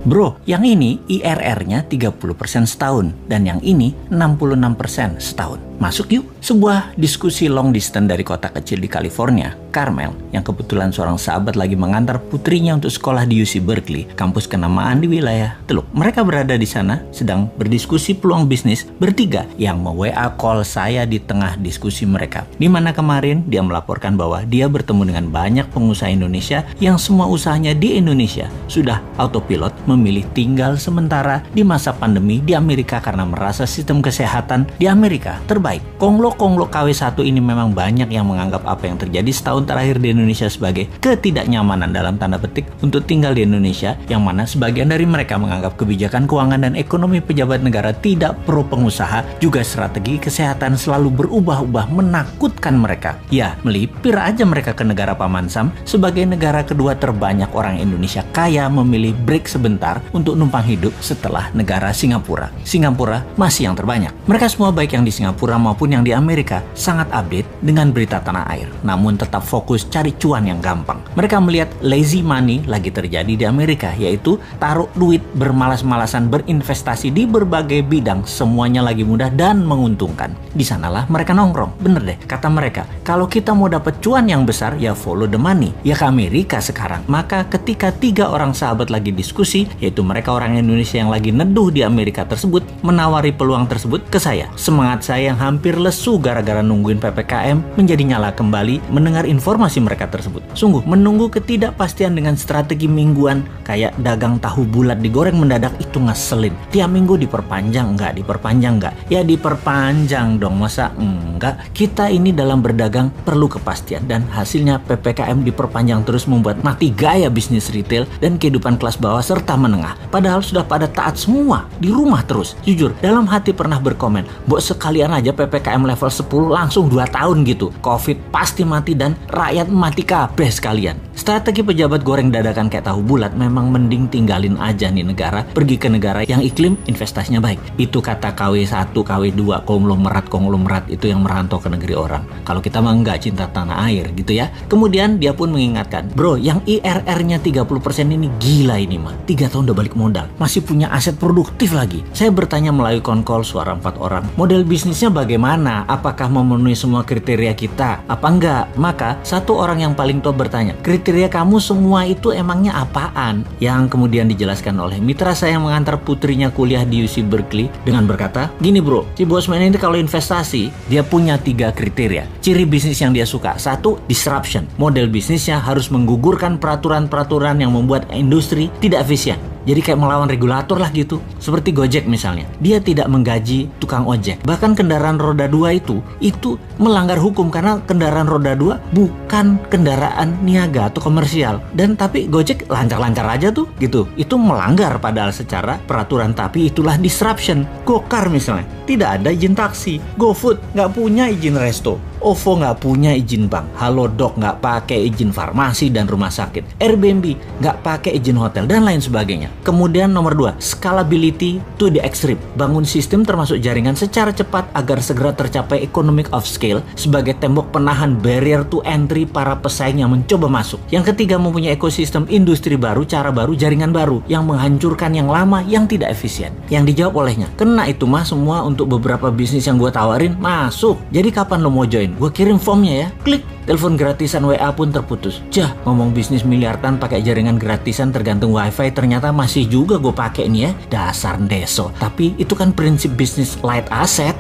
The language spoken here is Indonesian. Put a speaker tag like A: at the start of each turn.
A: Bro, yang ini IRR-nya 30% setahun dan yang ini 66% setahun. Masuk yuk. Sebuah diskusi long distance dari kota kecil di California, Carmel, yang kebetulan seorang sahabat lagi mengantar putrinya untuk sekolah di UC Berkeley, kampus kenamaan di wilayah Teluk. Mereka berada di sana sedang berdiskusi peluang bisnis bertiga yang me-WA call saya di tengah diskusi mereka. Di mana kemarin dia melaporkan bahwa dia bertemu dengan banyak pengusaha Indonesia yang semua usahanya di Indonesia sudah autopilot memilih tinggal sementara di masa pandemi di Amerika karena merasa sistem kesehatan di Amerika terbaik. Konglo-konglo KW1 ini memang banyak yang menganggap apa yang terjadi setahun terakhir di Indonesia sebagai ketidaknyamanan dalam tanda petik untuk tinggal di Indonesia, yang mana sebagian dari mereka menganggap kebijakan keuangan dan ekonomi pejabat negara tidak pro pengusaha, juga strategi kesehatan selalu berubah-ubah menakutkan mereka. Ya, melipir aja mereka ke negara Paman Sam sebagai negara kedua terbanyak orang Indonesia kaya memilih break sebentar untuk numpang hidup setelah negara Singapura. Singapura masih yang terbanyak. Mereka semua baik yang di Singapura maupun yang di Amerika sangat update dengan berita tanah air, namun tetap fokus cari cuan yang gampang. Mereka melihat lazy money lagi terjadi di Amerika, yaitu taruh duit bermalas-malasan berinvestasi di berbagai bidang, semuanya lagi mudah dan menguntungkan. Di sanalah mereka nongkrong. Bener deh, kata mereka, kalau kita mau dapat cuan yang besar ya follow the money, ya ke Amerika sekarang. Maka ketika 3 orang sahabat lagi diskusi, yaitu mereka orang Indonesia yang lagi neduh di Amerika tersebut, menawari peluang tersebut ke saya. Semangat saya yang hampir lesu gara-gara nungguin PPKM menjadi nyala kembali mendengar informasi mereka tersebut. Sungguh menunggu ketidakpastian dengan strategi mingguan kayak dagang tahu bulat digoreng mendadak itu ngeselin. Tiap minggu diperpanjang enggak? Ya diperpanjang dong, masa enggak? Kita ini dalam berdagang perlu kepastian dan hasilnya PPKM diperpanjang terus membuat mati gaya bisnis retail dan kehidupan kelas bawah serta menengah. Padahal sudah pada taat semua di rumah terus. Jujur, dalam hati pernah berkomen, "Bok, sekalian aja PPKM level 10 langsung 2 tahun gitu. Covid pasti mati dan rakyat mati kabeh sekalian." Strategi pejabat goreng dadakan kayak tahu bulat memang mending tinggalin aja nih negara, pergi ke negara yang iklim investasinya baik. Itu kata KW1, KW2, konglomerat itu yang merantau ke negeri orang. Kalau kita mah enggak, cinta tanah air gitu ya. Kemudian dia pun mengingatkan, "Bro, yang IRR-nya 30% ini gila ini mah. 3 tahun udah balik modal. Masih punya aset produktif lagi." Saya bertanya melalui konkol suara 4 orang, model bisnisnya bagaimana? Apakah memenuhi semua kriteria kita? Apa enggak? Maka satu orang yang paling top bertanya, "Kriteria kamu semua itu emangnya apaan?" Yang kemudian dijelaskan oleh mitra saya yang mengantar putrinya kuliah di UC Berkeley dengan berkata, "Gini bro, si Bosman ini kalau investasi, dia punya 3 kriteria. Ciri bisnis yang dia suka. 1, disruption. Model bisnisnya harus menggugurkan peraturan-peraturan yang membuat industri tidak efisien. Jadi kayak melawan regulator lah gitu. Seperti Gojek misalnya. Dia tidak menggaji tukang ojek. Bahkan kendaraan roda 2 itu melanggar hukum karena kendaraan roda 2 bukan kendaraan niaga atau komersial. Dan tapi Gojek lancar-lancar aja tuh gitu. Itu melanggar padahal secara peraturan, tapi itulah disruption. Gokar misalnya, tidak ada izin taksi. GoFood nggak punya izin resto. OVO nggak punya izin bank. Halodoc nggak pakai izin farmasi dan rumah sakit. Airbnb nggak pakai izin hotel dan lain sebagainya. Kemudian nomor 2, scalability to the extreme. Bangun sistem termasuk jaringan secara cepat agar segera tercapai economic of scale sebagai tembok penahan barrier to entry para pesaing yang mencoba masuk. Yang ketiga, mempunyai ekosistem industri baru, cara baru, jaringan baru yang menghancurkan yang lama yang tidak efisien. Yang dijawab olehnya, "Kena itu mah semua untuk beberapa bisnis yang gue tawarin masuk. Jadi kapan lo mau join? Gue kirim formnya ya." Klik. Telepon gratisan WA pun terputus. Jah, ngomong bisnis miliaran pakai jaringan gratisan tergantung wifi, ternyata masih juga gue pakai nih ya. Dasar deso. Tapi itu kan prinsip bisnis light asset.